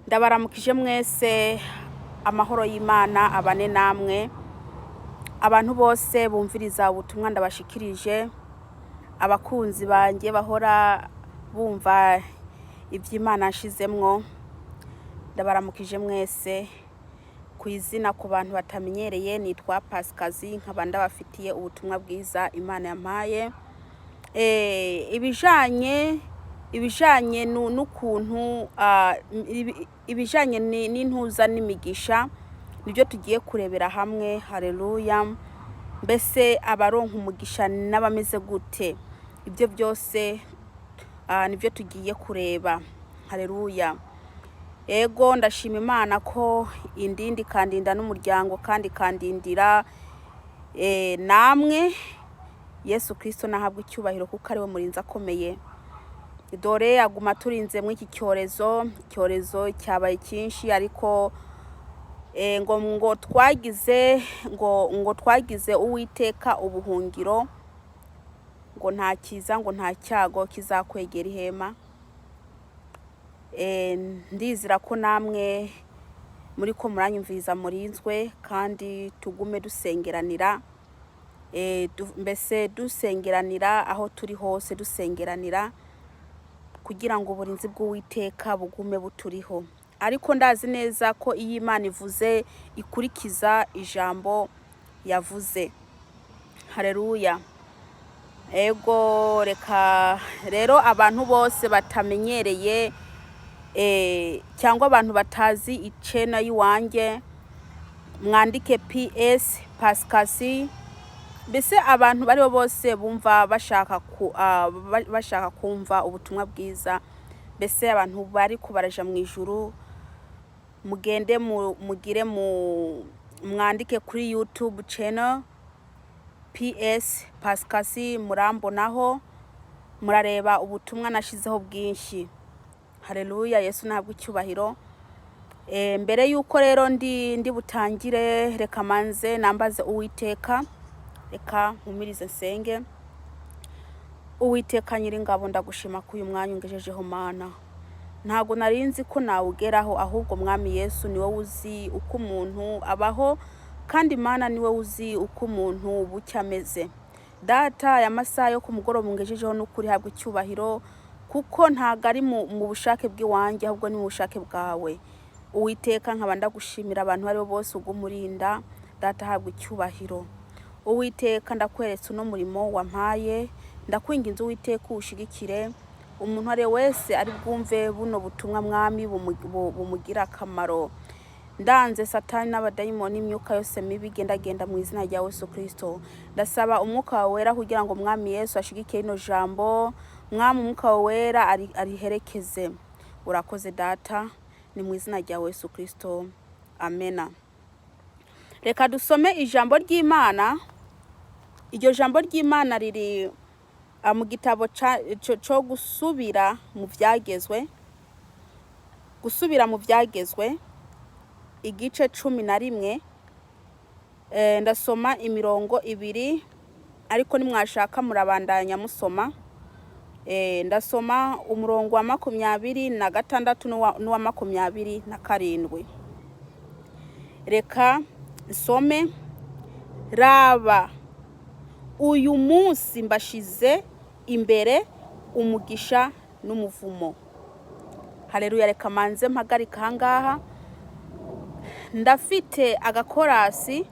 Ndabaramukije mwese, amahoro y'Imana abane namwe. Abantu bose bumviriza ubutumwa ndabashikirije, abakunzi banjye bahora bumva ivy'Imana nshizemwo, ndabaramukije mwese. Ku izina ku bantu batamenyereye nitwa Pascasie, nkaba ndabafitiye ubutumwa bwiza Imana yampaye. Ibijanye n'ukuntu ibijanye n'intuza n'imigisha nibyo tugiye kurebera hamwe. Haleluya. Mbese abaronka umugisha n'abameze gute? Ibyo byose nibyo tugiye kureba. Haleluya. Ego ndashima Imana ko indindi kandinda n'umuryango kandi kandindira namwe. Yesu Kristo nahabwa icyubahiro kuko ari we murinzi akomeye. Dore aguma turinze mu iki cyorezo cyabaye cyinshi, ariko ngo twagize Uwiteka ubuhungiro, ngo nta kiza ngo nta cyago kizakwegera ihema. Ndizira ko namwe muri ko muranyumviriza murinzwe, kandi tugume dusengeranira, mbese dusengeranira aho turi hose, dusengeranira kugira ngo uburinzi bw'Uwiteka bugume buturiho. Ariko ndazi neza ko iyo Imana ivuze ikurikiza ijambo yavuze. Haleluya. Ego reka rero abantu bose batamenyereye cyangwa abantu batazi icena yiwanjye, mwandike PS pascasie. Mbese abantu bari bose bumva bashaka kumva ubutumwa bwiza, mbese abantu bari kubaraja mu ijuru, mugende mugire mwandike kuri YouTube channel PS pascasie, murambonaho murareba ubutumwa nashizeho bwinshi. Haleluya. Yesu nahabwa icyubahiro. Mbere yuko rero ndi butangire, reka manze nambaze Uwiteka. Reka nkumirize nsenge. Uwiteka Nyiringabo, ndagushima ko uyu mwanya ungejejeho Mana. Ntago narinzi ko nawugeraho, ahubwo Mwami Yesu niwe uzi uko umuntu abaho, kandi Mana niwe uzi uko umuntu bucya ameze. Data, aya masaha yo ku mugoroba ungejejeho n'ukuri habwa icyubahiro, kuko ntago ari mu bushake bw'iwanjye, ahubwo ni mu bushake bwawe. Uwiteka nkaba ndagushimira abantu bari bose ugumurinda. Data, habwa icyubahiro. Uwiteka ndakweretse uno murimo wampaye, ndakwinginze Uwiteka ushigikire umuntu ari wese ari bwumve buno butumwa Mwami bumugira akamaro. Ndanze Satani n'abadayimoni n'imyuka yose mibi genda mu izina rya Yesu Kristo. Ndasaba umwuka wawe wera kugira ngo Mwami Yesu ashigikire ino jambo. Mwami, umwuka wawe wera ariherekeze. Urakoze Data, ni mu izina rya Yesu Kristo. Amena. Reka dusome ijambo ry'Imana. Iryo jambo ry'Imana riri mu gitabo cyo gusubira mu byagezwe. Gusubira mu byagezwe igice 11. Ndasoma imirongo 2, ariko nimwashaka murabandanya musoma. Ndasoma umurongo wa 26 n'uwa 27. Reka nsome. Raba, uyu munsi mbashize imbere umugisha n'umuvumo. Haleluya. Reka manze mpagarika hangaha. Ndafite agakorasi,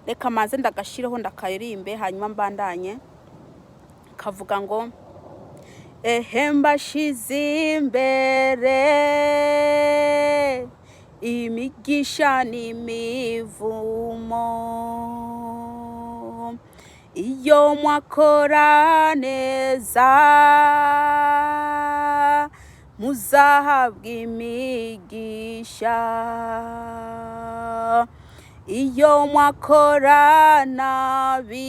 reka manze ndagashiraho ndakaririmbe, hanyuma mbandanye. Kavuga ngo mbashize imbere imigisha n'imivumo, iyo mwakora neza muzahabwa imigisha, iyo mwakora nabi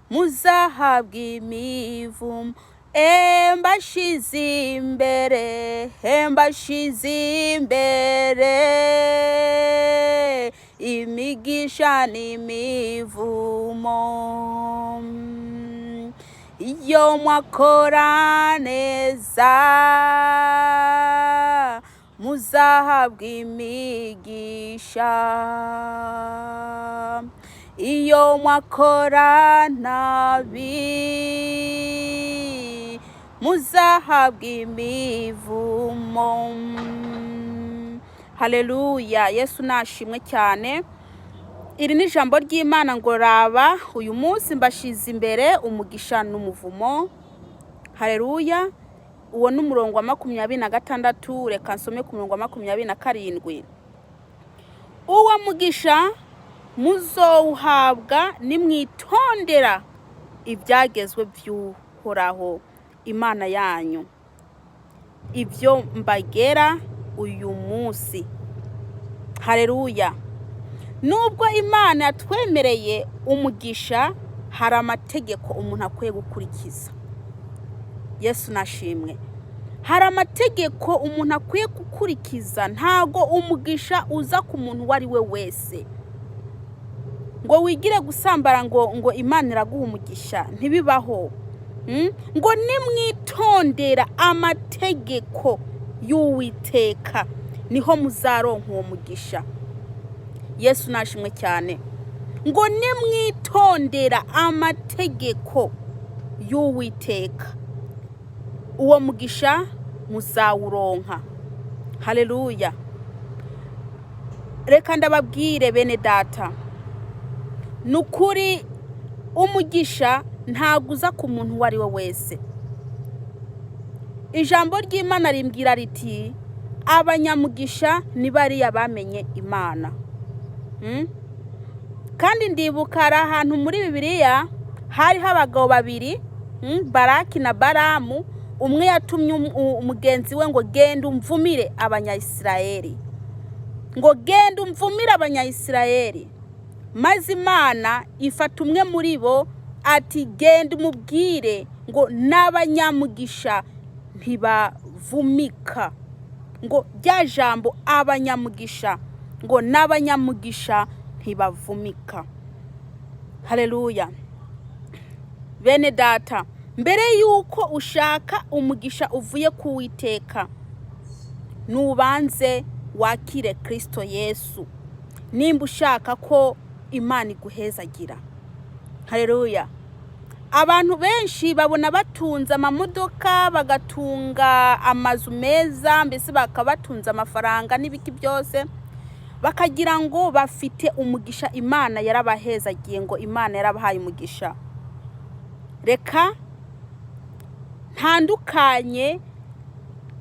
muzahabwa imivumo. Mbashize imbere imigisha n'imivumo, iyo mwakora neza muzahabwa imigisha, iyo mwakora nabi muzahabwa imivumo. Haleluya, Yesu nashimwe cyane. Iri ni ijambo ry'Imana ngo raba uyu munsi mbashize imbere umugisha n'umuvumo. Haleluya. Uwo ni umurongo wa 26, reka nsome ku murongo wa 27. Uwo mugisha muzowuhabwa nimwitondera ibyagezwe by'Uhoraho Imana yanyu, ibyo mbagera uyu munsi. Haleluya. Nubwo Imana yatwemereye umugisha, hari amategeko umuntu akwiye gukurikiza. Yesu nashimwe. Hari amategeko umuntu akwiye gukurikiza. Ntago umugisha uza ku muntu wari we wese. Ngo wigire gusambara ngo Imana iraguha umugisha, ntibibaho. Ngo nimwitondera amategeko y'Uwiteka niho muzaronka uwo mugisha. Yesu nashimwe cyane. Ngo nimwitondera amategeko y'Uwiteka uwo mugisha muzawuronka. Haleluya. Reka ndababwire bene data, nukuri umugisha ntaguza ku muntu wari we wese. Ijambo ry'Imana rimbwira riti abanyamugisha ni bariya bamenye Imana. Kandi ndibuka ari ahantu muri Bibiliya hariho abagabo babiri, Baraki na Baramu. Umwe yatumye umugenzi we ngo genda umvumire abanyayisirayeli, ngo genda umvumire abanyayisirayeli. Maze Imana ifata umwe muri bo ati genda umubwire ngo n'abanyamugisha ntibavumika. Ngo rya jambo abanyamugisha, ngo n'abanyamugisha ntibavumika. Haleluya. Bene data, mbere yuko ushaka umugisha uvuye ku Uwiteka, nubanze wakire Kristo Yesu nimba ushaka ko Imana iguhezagira. Haleluya. Abantu benshi babona batunze amamodoka, bagatunga amazu meza, mbese bakabatunza amafaranga n'ibiki byose, bakagira ngo bafite umugisha Imana yarabahezagiye, ngo Imana yarabahaye umugisha. Reka ntandukanye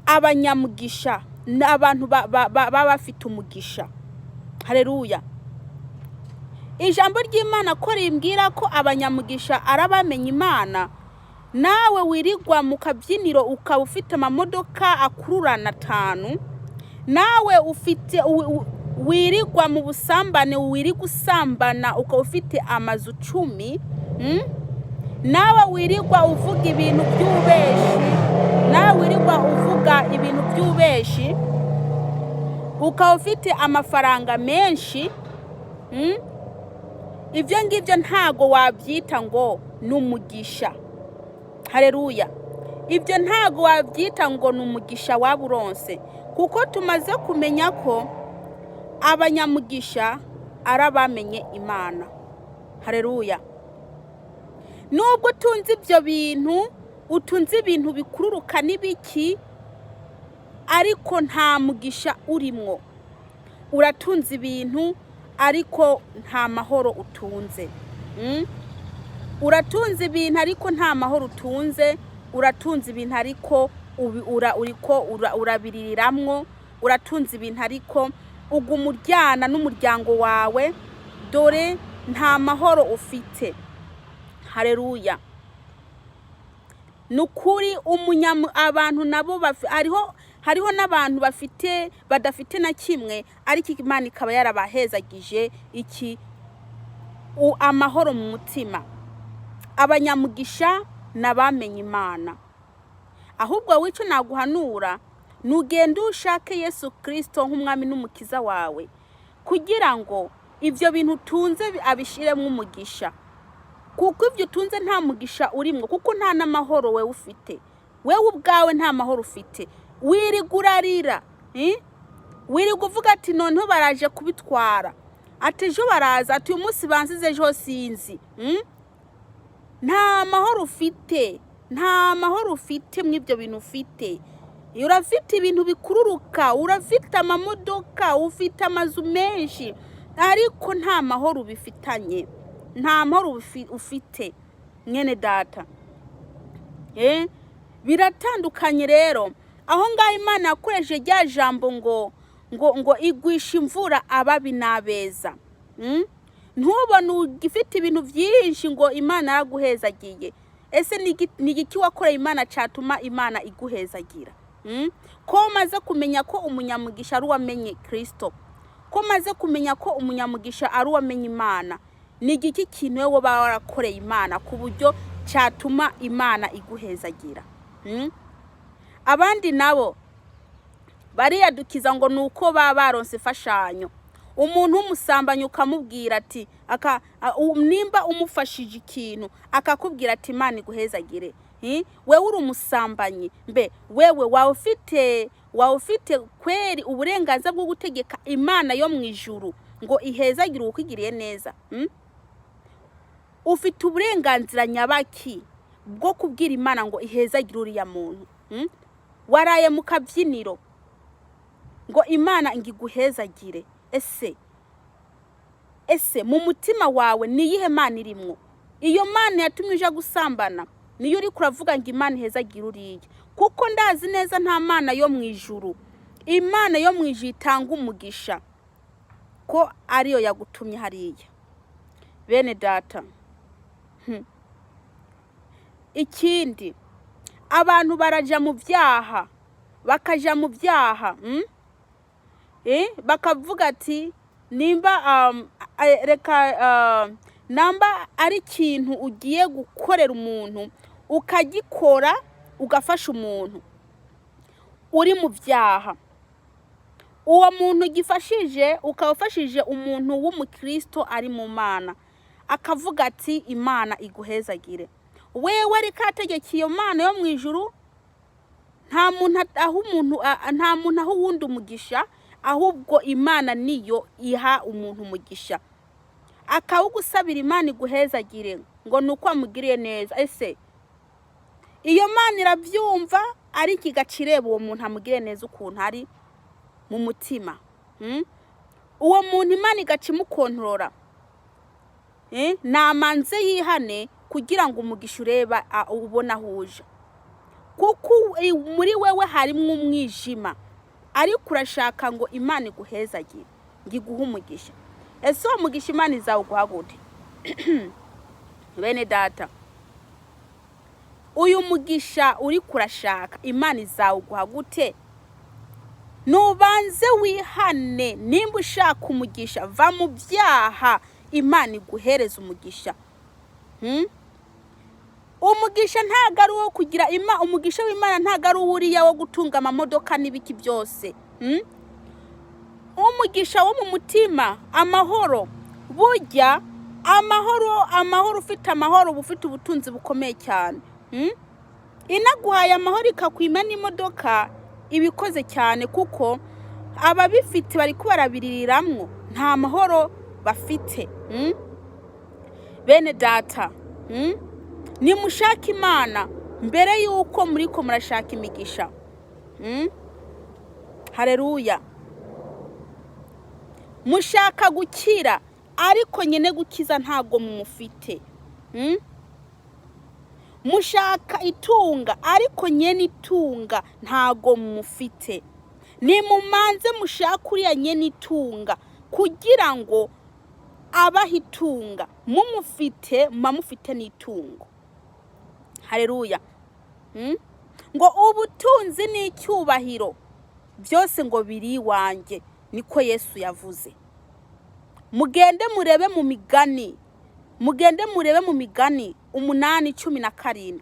abanyamugisha n'abantu baba bafite umugisha. Haleluya. Ijambo ry'Imana ko rimbwira ko abanyamugisha arabamenye Imana. Nawe wirigwa mu kabyiniro ukaba ufite amamodoka akururana 5, nawe ufite wirigwa mu busambane, wiri gusambana ukaba ufite amazu 10, nawe wirigwa uvuga ibintu by'ubeshi, nawe wirigwa uvuga ibintu by'ubeshi ukaba ufite amafaranga menshi, ibyo ngibyo ntago wabyita ngo n'umugisha. Haleluya. Ibyo ntago wabyita ngo n'umugisha waburonse, kuko tumaze kumenya ko abanyamugisha arabamenye Imana. Haleluya. Nubwo utunze ibyo bintu, utunze ibintu bikururuka n'ibiki, ariko nta mugisha urimwo. Uratunze ibintu ariko nta mahoro utunze. Uratunze ibintu ariko nta mahoro utunze. Uratunze ibintu ariko urabiriramwo. Uratunze ibintu ariko ugumuryana n'umuryango wawe, dore nta mahoro ufite. Haleluya. Nukuri abantu nabo hariho n'abantu badafite na kimwe, ariko Imana ikaba yarabahezagije amahoro mu mutima. Abanyamugisha nabamenye Imana. Ahubwo wico naguhanura, nugenda ushake Yesu Kristo nk'umwami n'umukiza wawe, kugira ngo ivyo bintu utunze abishiremo umugisha. kuko ibyo utunze nta mugisha urimwo, kuko nta n'amahoro wewe ufite. Wewe ubwawe nta mahoro ufite, wirigurarira, wiriga uvuga ati noneho baraje kubitwara, ati ejo baraza, ati uyu munsi bansize ejo sinzi. Nta mahoro ufite, nta mahoro ufite mw'ibyo bintu ufite. Urafite ibintu bikururuka, urafite amamodoka, ufite amazu menshi, ariko nta mahoro bifitanye, nta mahoro ufite mwene data. Biratandukanye rero. Aho ngaho Imana yakoresheje rya jambo ngo igwisha imvura ababi n'abeza. Ntubone ugifite ibintu byinshi ngo Imana yaraguhezagiye. Ese ni igiki wakoreye Imana cyatuma Imana iguhezagira? Ko maze kumenya ko umunyamugisha ari uwamenye Kristo, ko maze kumenya ko umunyamugisha ari uwamenye Imana, ni igiki kintu wowe warakoreye Imana ku buryo cyatuma Imana iguhezagira? Abandi nabo bariyadukiza ngo nuko baronse ifashanyo. Umuntu w'umusambanyi ukamubwira ati nimba umufashije ikintu akakubwira ati Imana iguhezagire, wewe uri umusambanyi, mbe wewe wawe ufite kweri uburenganzira bwo gutegeka Imana yo mu ijuru ngo ihezagire ukugiriye neza? Ufite uburenganzira nyabaki bwo kubwira Imana ngo ihezagire uriya muntu? Waraye mu kabyiniro ngo Imana ngiguhezagire. Ese mu mutima wawe ni iyihe Mana irimwo? Iyo Mana yatumye uje gusambana niyo uri kuravuga ngo Imana ihezagire uriya? Kuko ndazi neza nta Mana yo mu ijuru, Imana yo mu ijuru itanga umugisha, ko ariyo yagutumye hariya. Bene data, ikindi abantu baraja mu byaha, bakaja mu byaha, bakavuga ati nimba namba ari ikintu ugiye gukorera umuntu ukagikora ugafasha umuntu uri mu byaha, uwo muntu gifashije ukabafashije umuntu w'umukristo ari mu Mana, akavuga ati Imana iguhezagire. Wewe ari kategeka iyo Mana yo mu ijuru, nta muntu aho wundi umugisha, ahubwo Imana niyo iha umuntu umugisha. Akawugusabira Imana iguhezagire ngo nuko amugiriye neza. Ese iyo Mana irabyumva ari kigacireba uwo muntu amugiriye neza ukuntu ari mu mutima? Uwo muntu Imana igacimukontorora, namanze yihane kugira ngo umugisha ureba ubona huje, kuko muri wewe harimo umwijima, ariko urashaka ngo Imana iguhezagire, ngiguha umugisha. Ese uwo mugisha Imana izawuguha gute? Bene data, uyu mugisha uri kurashaka Imana izawuguha gute? Nubanze wihane. Nimba ushaka umugisha, va mu byaha, Imana iguhereza umugisha. Umugisha ntago ari uwo kugira umugisha w'Imana ntago ari uriya wo gutunga amamodoka n'ibiki byose. Umugisha wo mu mutima, amahoro. Burya amahoro, ufite amahoro ufite ubutunzi bukomeye cyane. Inaguhaye amahoro ikakwima n'imodoka ibikoze cyane, kuko ababifite bari kubarabiriramwo nta mahoro bafite. Bene data, nimushaka Imana mbere yuko muriko murashaka imigisha. Haleluya. Mushaka gukira, ariko nyene gukiza ntago mumufite. Mushaka itunga, ariko nyene itunga ntago mumufite. Nimumanze mushaka uriya nyene itunga kugira ngo abahitunga mumufite n'itungo. Haleluya. Ngo ubutunzi n'icyubahiro byose ngo biri iwanjye, niko Yesu yavuze. Mugende murebe mu migani 8:17.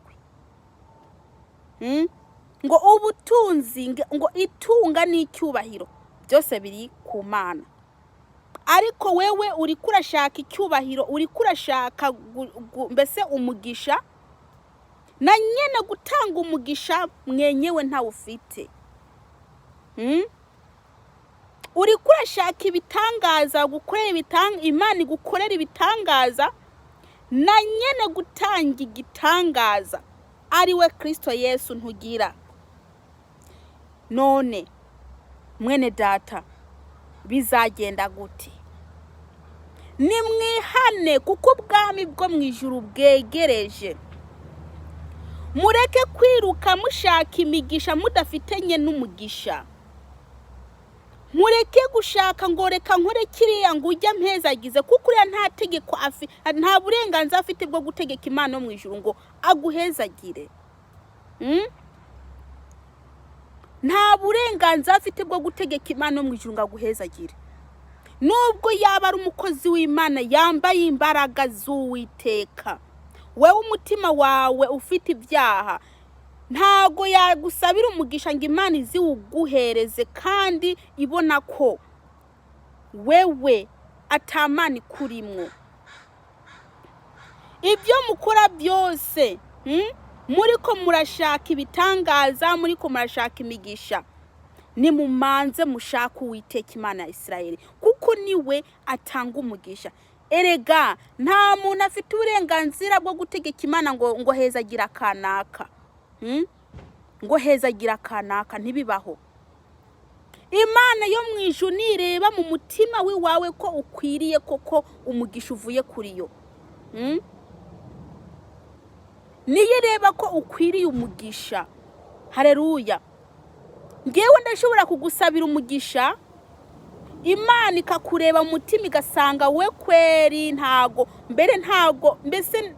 Ngo ubutunzi, ngo itunga n'icyubahiro byose biri ku Mana. ariko wewe uri kurashaka icyubahiro, uri kurashaka mbese umugisha, na nyene gutanga umugisha mwenyewe ntawe ufite. Uri kurashaka ibitangaza, gukorera Imana igukorera ibitangaza, na nyene gutanga igitangaza ari we Kristo Yesu ntugira. None mwene data bizagenda gute? Nimwihane kuko ubwami bwo mwijuru bwegereje. Mureke kwiruka mushaka imigisha mudafitenye n'umugisha. Mureke gushaka ngo reka nkore kiriya ngo ujya mpezagize, kuko uriya nta tegeko nta burenganzira afite bwo gutegeka Imana yo mwijuru ngo aguhezagire. Nta burenganzira afite bwo gutegeka Imana yo mwijuru ngo aguhezagire. Nubwo yaba ari umukozi w'Imana yambaye imbaraga z'Uwiteka, wewe umutima wawe ufite ibyaha, ntago yagusabira umugisha ngo Imana iziwuguhereze kandi ibona ko wewe atamani kurimwo. Ibyo mukora byose, muriko murashaka ibitangaza, muriko murashaka imigisha, ni mumanze mushaka Uwiteka Imana ya Isirayeli, kuko niwe atanga umugisha. Erega nta muntu afite uburenganzira bwo gutegeka Imana ngo hezagira kanaka. Ngo hezagira kanaka, ntibibaho. Imana yo mwijuru nireba mu mutima wiwawe ko ukwiriye koko umugisha uvuye kuri yo. Niyireba ko ukwiriye umugisha. Haleluya. Ngewe ndashobora kugusabira umugisha, Imana ikakureba mu mutima igasanga we kweri ntago mbese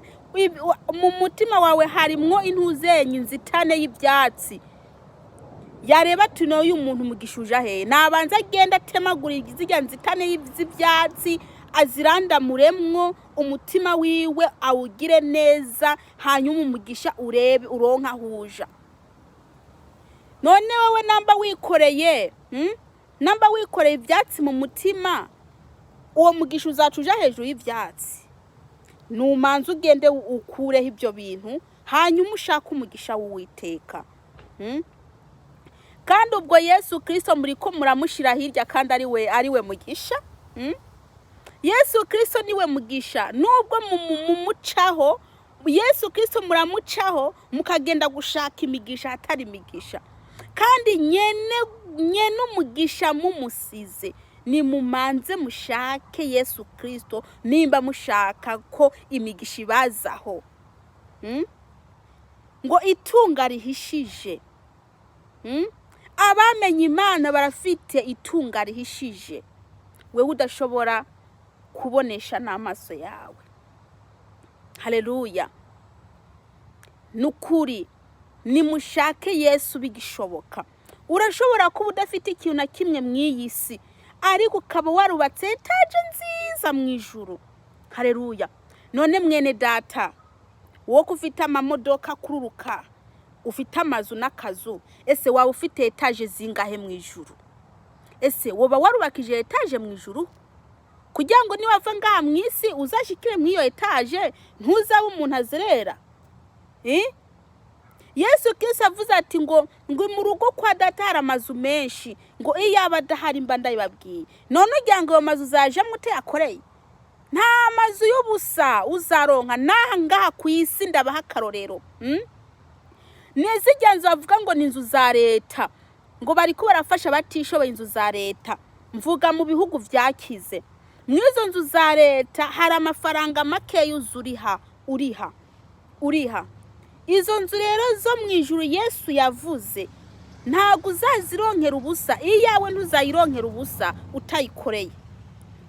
mu mutima wawe harimwo intuzenyi inzitane y'ibyatsi. Yareba tuno uyu muntu umugisha uja he, nabanza agenda atemagura izijya nzitane y'ibyatsi, azirandamuremwo umutima wiwe awugire neza, hanyuma umugisha urebe uronka huja. None wowe namba wikoreye ibyatsi mu mutima, uwo mugisha uzacuja hejuru y'ibyatsi. Numanza ugende ukureho ibyo bintu, hanyuma ushaka umugisha w'Uwiteka. Kandi ubwo Yesu Kristo muriko muramushira hirya kandi ari we mugisha. Yesu Kristo niwe mugisha. Nubwo mumucaho, Yesu Kristo muramucaho mukagenda gushaka imigisha atari imigisha. Kandi nyene umugisha mumusize, ni mumanze mushake Yesu Kristo nimba mushaka ko imigisha ibazaho. Ngo itunga rihishije. Abamenye Imana barafite itunga rihishije, wewe udashobora kubonesha n'amaso yawe. Haleluya. Nukuri nimushake Yesu bigishoboka. Urashobora kuba udafite ikintu na kimwe mw'iyi si, ariko ukaba warubatse etaje nziza mu ijuru. Haleluya. None mwene data, wo kufite amamodoka kururuka, ufite amazu n'akazu, ese waba ufite etaje zingahe mu ijuru? Ese woba warubakije etaje mu ijuru kugira ngo niwava ngaha mu isi uzashikire mu iyo etaje ntuzaba umuntu azerera? Yesu Kristo avuze ati ngo mu rugo kwa data hari amazu menshi, ngo iyo aba adahari mba ndabibabwiye. None ugira ngo ayo mazu uzaje mute akoreye? Nta mazu y'ubusa uzaronka naha ngaha ku isi. Ndabaha akarorero. Nezijya nzu bavuga ngo ni inzu za leta, ngo bariko barafasha batishoboye inzu za leta. Mvuga mu bihugu vyakize. Mwizo nzu za leta hari amafaranga make uriha. Izo nzu rero zo mu ijuru Yesu yavuze ntago uzazironkera ubusa. Iyawe ntuzayironkera ubusa utayikoreye.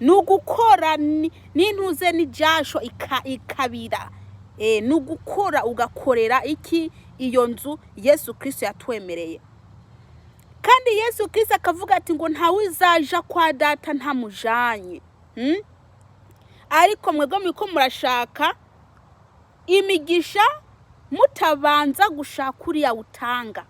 Nugukora n'intuze n'ijasho ikabira. Nugukora ugakorera iki iyo nzu Yesu Kristo yatwemereye. Kandi Yesu Kristo akavuga ati ngo ntawe uzaja kwa data ntamujanye. Ariko mwebwe muriko murashaka imigisha mutabanza gushaka uriya utanga.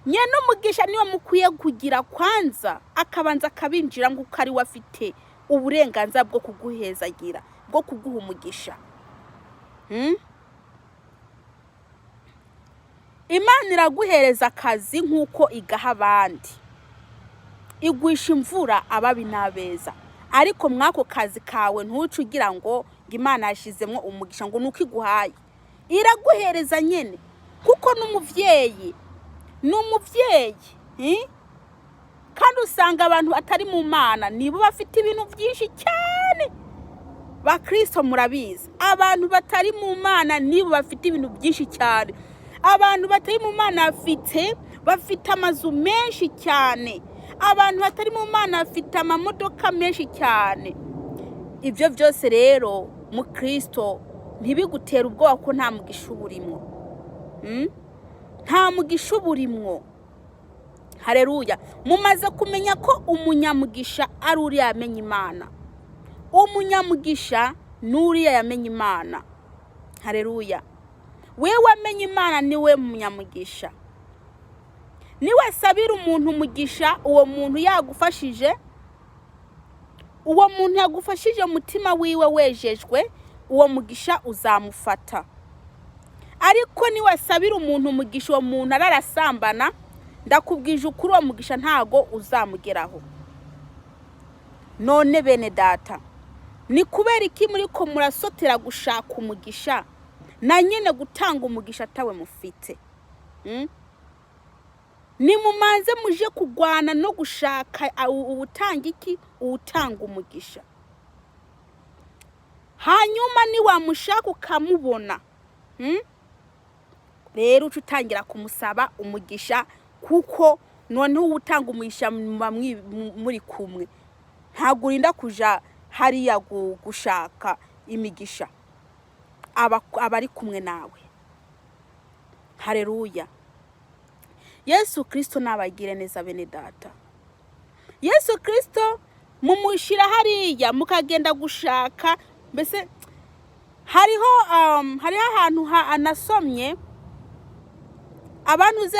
nyene umugisha niwe mukwiye kugira kwanza, akabanza akabinjira ngo ari wafite uburenganzira bwo kuguhezagira, bwo kuguha umugisha. Imana iraguhereza akazi nk'uko igaha abandi, igwisha imvura ababi n'abeza, ariko mwako kazi kawe ntuce ugira ngo Imana yashizemwo umugisha ngo nuko iguhaye. Iraguhereza nyene kuko n'umuvyeyi kandi usanga abantu batari mu Mana nibo bafite ibintu byinshi cyane. Ba Kristo murabizi, abantu batari mu Mana nibo bafite ibintu byinshi cyane. Abantu batari mu Mana bafite amazu menshi cyane. Abantu batari mu Mana bafite amamodoka menshi cyane. Ibyo byose rero mu Kristo ntibigutera ubwoba ko nta mugisha uburimwo. Nta mugisha uburimwo. Haleluya. Mumaze kumenya ko umunyamugisha ari uriya yamenye Imana. Umunyamugisha n'uriya yamenye Imana. Haleluya. Wewe wamenye Imana niwe munyamugisha. Niwe sabira umuntu umugisha, uwo muntu yagufashije, uwo muntu yagufashije umutima wiwe wejejwe, uwo mugisha uzamufata. Ariko niwe sabira umuntu umugisha, uwo muntu ararasambana, ndakubwije ukuri uwo mugisha ntago uzamugeraho. None bene data, ni kubera iki muri ko murasotera gushaka umugisha na nyene gutanga umugisha atawe mufite? Ni mumanze muje kugwana no gushaka ubutanga iki? Ubutanga umugisha. Hanyuma ni wamushaka ukamubona, rero utangira kumusaba umugisha, kuko noneho ubutanga umugisha muri kumwe. Ntago urinda kuja hariya gushaka imigisha, abari kumwe nawe. Haleluya. Yesu Kristo nabagire neza bene data. Yesu Kristo mumushira hariya mukagenda gushaka, mbese hariho ahantu anasomye abantu ze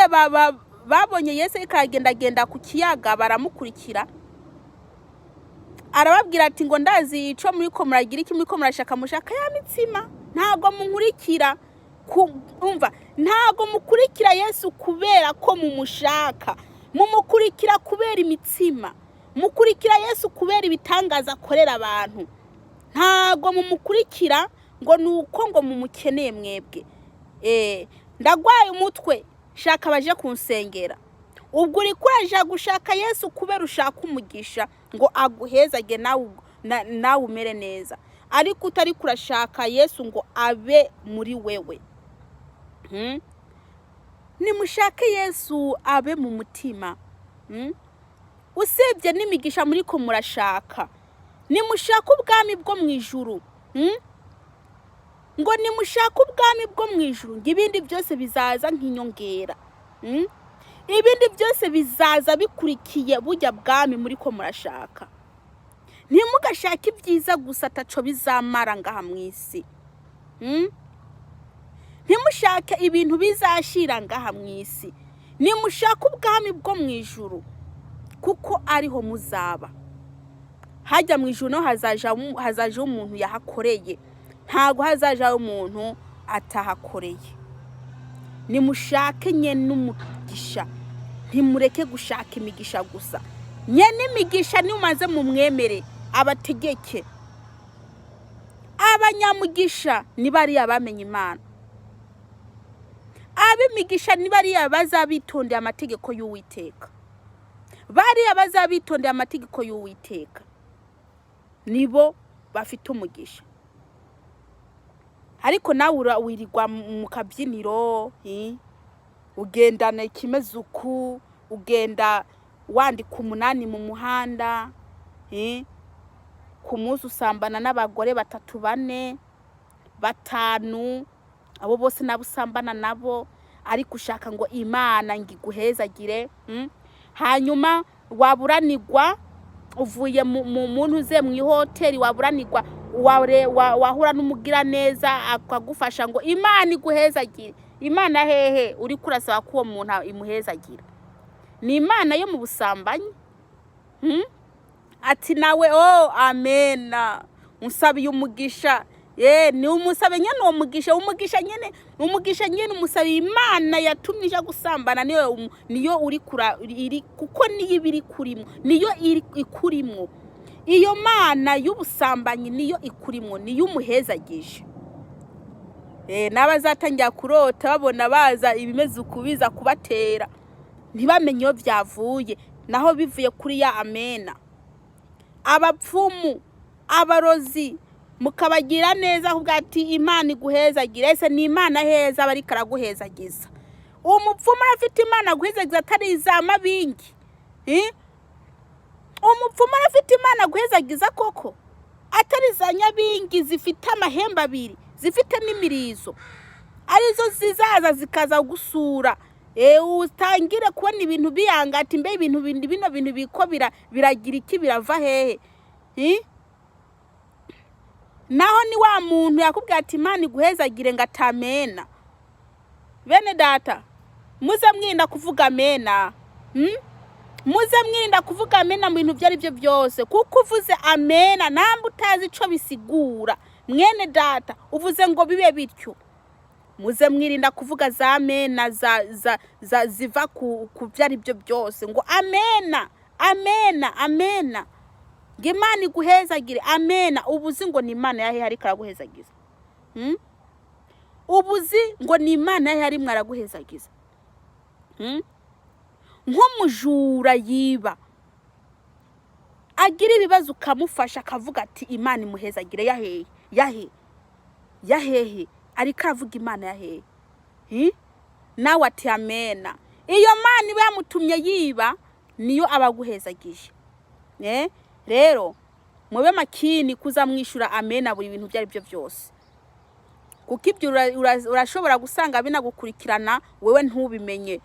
babonye Yesu ikagendagenda ku kiyaga, baramukurikira. Arababwira ati ngo ndazi ico muri ko muragira iki, muri ko murashaka mushaka ya mitsima, ntago munkurikira. Umva, ntago mukurikira Yesu kubera ko mumushaka, mumukurikira kubera imitsima, mukurikira Yesu kubera ibitangaza akorera abantu. Ntago mumukurikira ngo nuko ngo mumukeneye mwebwe. Ndagwaye umutwe, shaka baje kunsengera. Ubwo uri kuraje gushaka Yesu kubera ushaka umugisha ngo aguhezage nawe umere neza, ariko utari kurashaka Yesu ngo abe muri wewe. Nimushake Yesu abe mu mutima. Usibye n'imigisha muri ko murashaka, nimushaka ubwami bwo mwijuru. Ngo nimushaka ubwami bwo mwijuru, ibindi byose bizaza nk'inyongera. Ibindi byose bizaza bikurikiye bujya bwami muri ko murashaka. Ntimugashaka ibyiza gusa ataco bizamara ngaha mwisi. Ntimushake ibintu bizashira ngaha mwisi. Nimushaka ubwami bwo mwijuru, kuko ariho muzaba. Hajya mwijuru no hazaje umuntu yahakoreye, ntago hazaje umuntu atahakoreye. Nimushake nyene umugisha, ntimureke gushaka imigisha gusa. Nyene imigisha ni umaze mu mwemere abategeke. Abanyamugisha ni bari abamenye Imana. Abimigisha ni bari abazabitondera amategeko y'Uwiteka. Bari abazabitondera amategeko y'Uwiteka nibo bafite umugisha. Ariko nawe wirirwa mu kabyiniro, ugendana ikimezuku, ugenda wandika umunani mu muhanda, ku munsi usambana n'abagore 3, 4, 5, abo bose nabusambana nabo, ariko ushaka ngo Imana ngiguhezagire. Hanyuma waburanirwa uvuye mu muntu ze mu hoteli, waburanirwa wahura n'umugira neza akagufasha ngo Imana iguhezagire. Imana hehe uri kurasaba ko uwo muntu imuhezagira? ni imana yo mu busambanyi. Ati nawe amena unsabiye umugisha. Ni umusabe nyene uwo mugisha, umugisha nyene umusabiye imana yatumye ija gusambana, niyo uri kuko niyo ibiri kurimo, niyo iri ikurimo. Iyo mana y'ubusambanyi niyo ikurimo, niyo umuhezagije. N'abazatangira kurota babona baza ibimeze ukubiza kubatera, ntibamenye iyo byavuye, naho bivuye kuri ya amena. Abapfumu, abarozi, mukabagira neza ahubwo ati imana iguhezagire. Ese ni imana heza bari karaguhezagiza? Umupfumu afite imana guhezagiza atari izamabingi? Umupfumu afite imana guhezagiza koko atari za nyabingi zifite amahembe abiri, zifite n'imirizo, arizo zizaza zikaza gusura? Utangire kubona ibintu biyanga ati mbe bino bintu biko biragira iki, birava hehe? Naho ni wa muntu yakubwira ati imana iguhezagire ngo atamena. Bene data, muze mwirinda kuvuga amena. Muze mwirinda kuvuga amena mu bintu byari byo byose, kuko uvuze amena namba utazi ico bisigura, mwene data, uvuze ngo bibe bityo. Muze mwirinda kuvuga za amena ziva ku byari byo byose, ngo amena amena amena, Imana iguhezagire, amena. Ubuzi ngo ni imana yahe hari karaguhezagiza? Ubuzi ngo ni imana yahe hari mwaraguhezagiza? Nk'umujura yiba agira ibibazo ukamufasha akavuga ati imana imuhezagire, yahehe ariko aravuga imana yahehe? Nawe ati amena. Iyo mana iba yamutumye yiba niyo abaguhezagije. Rero mube makini kuza mwishura amena buri bintu byari byo byose, kuko ibyo urashobora gusanga binagukurikirana wewe ntubimenye,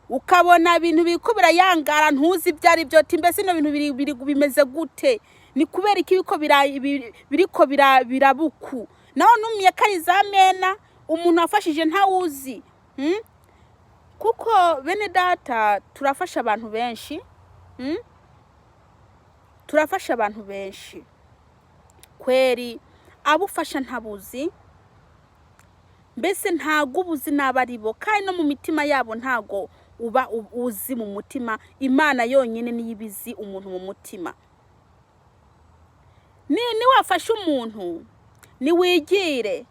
ukabona ibintu biko birayangara ntuzi byari byo. Ati mbese no bintu bimeze gute? Ni kubera iki biriko birabuku? Naho numiye kari za amena umuntu afashije ntawuzi. Kuko bene data turafasha abantu benshi, turafasha abantu benshi kweri, abufasha ntabuzi, mbese ntago ubuzi n'abaribo, kandi no mu mitima yabo ntago uba uzi mu mutima. Imana yonyine niyo ibizi umuntu mu mutima. Ni wafasha umuntu ni wigire,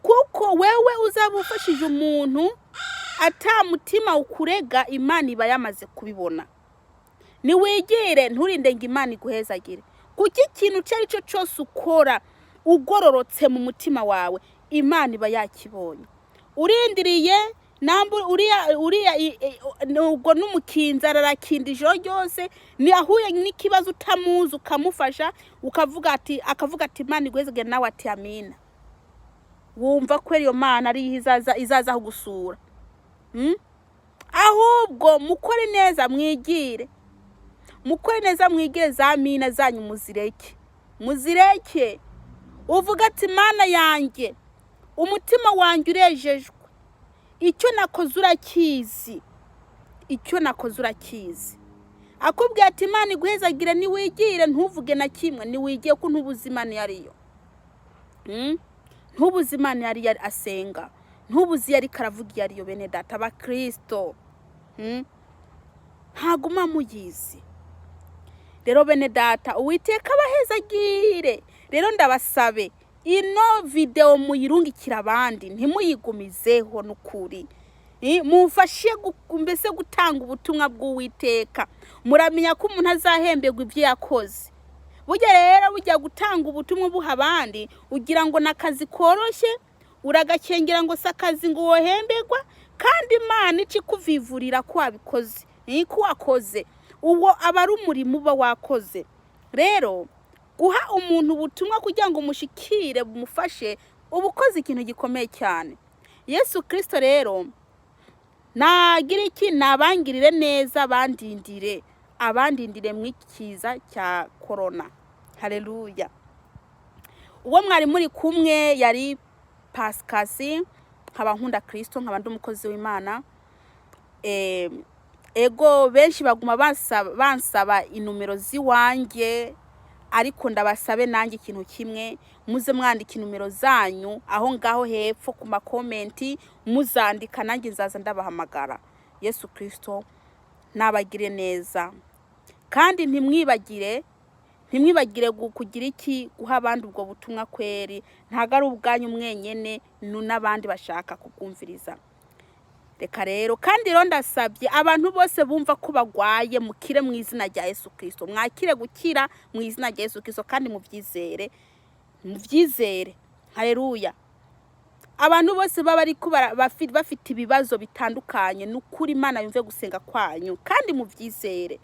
kuko wewe uzabufashije umuntu ata mutima ukurega, Imana iba yamaze kubibona. Ni wigire, nturinde ngo Imana iguhezagire, kuko ikintu cyari cyo cyose ukora ugororotse mu mutima wawe, Imana iba yakibonye. Urindiriye nambu uriya ubwo n'umukinza arakinda ijoro ryose, ni ahuye n'ikibazo utamuzi ukamufasha, akavuga ati Imana iguhezagire, nawe ati amina. Wumva ko iyo Mana ari izaza aho gusura? Ahubwo mukore neza, mwigire, mukore neza, mwigire za amina zanyu muzireke. Uvuga ati Mana yanjye, umutima wanjye urejejwe, icyo nakoze urakizi, akubwira ati Imana iguhezagire, ni wigire, ntuvuge na kimwe, ni wigiye ko ntubuzima ni ariyo. Ntubuzima ni ari asenga, ntubuzi yari karavuga ariyo. Bene data ba Kristo, ntaguma muyizi. Rero bene data, Uwiteka abahezagire. Rero ndabasabe ino video muyirungikira abandi, ntimuyigumizeho n'ukuri. Mufashe mbese gutanga ubutumwa bw'Uwiteka. Muramenya ko umuntu azahemberwa ibyo yakoze. Burya rero bujya gutanga ubutumwa buha abandi, ugira ngo nakazi koroshye, uragakengera ngo sakazi ngo wohemberwa, kandi Imana ikikuvivurira ko wabikoze, ko wakoze uwo aba ari umurimo uba wakoze. Rero guha umuntu ubutumwa kugira ngo mushikire bumufashe, ubukoze ikintu gikomeye cyane. Yesu Kristo rero nagira iki, nabangirire neza, abandindire mwikiza cya corona. Haleluya. Uwo mwari muri kumwe yari pascasie, nkaba nkunda Kristo, nkaba ndi umukozi w'Imana. ego benshi baguma bansaba inomero ziwanjye, ariko ndabasabe nanjye ikintu kimwe, muze mwandika inomero zanyu aho ngaho hepfo ku makomenti, muzandika nanjye nzaza ndabahamagara. Yesu Kristo nabagire neza, kandi ntimwibagire kugira iki, guha abandi ubwo butumwa kweri, ntago ari ubwanyu mwenyene, n'abandi bashaka kubwumviriza. Reka rero kandi rero ndasabye abantu bose bumva ko bagwaye, mukire mu izina rya Yesu Kristo, mwakire gukira mu izina rya Yesu Kristo, kandi muvyizere. Haleluya. Abantu bose baba ariko bafite ibibazo bitandukanye, n'ukuri Imana yumve gusenga kwanyu, kandi muvyizere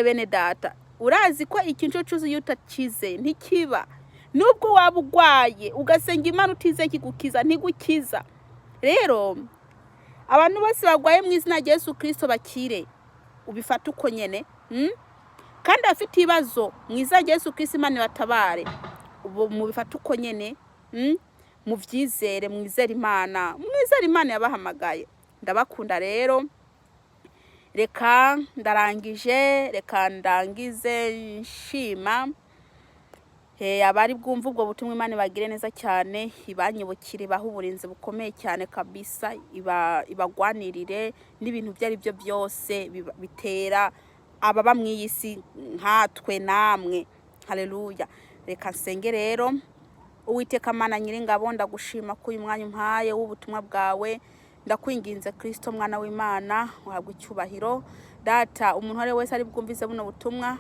bene data. Urazi ko ikintu cyose iyo utakize ntikiba, nubwo waba ugwaye ugasenga Imana utize kigukiza, ntigukiza. Rero abantu bose bagwaye mu izina rya Yesu Kristo bakire, ubifata uko nyene. Kandi afite ibibazo mu izina rya Yesu Kristo, Imana ibatabare, mubifata uko nyene. Muvyizere, mwizere Imana, yabahamagaye. Ndabakunda rero. Reka ndangize nshima abari bwumva ubwo butumwa. Imana ibagire neza cyane, ibanyibukire, baha uburinzi bukomeye cyane kabisa, ibagwanirire n'ibintu byari byo byose bitera ababa mw'iyisi nkatwe namwe. Haleluya. Reka nsenge rero. Uwiteka Mana Nyiringabo, ndagushima ko uyu mwanya umpaye w'ubutumwa bwawe. Ndakwinginze Kristo mwana w'Imana, uhabwe icyubahiro. Data, umuntu wese ari bwumvize buno butumwa,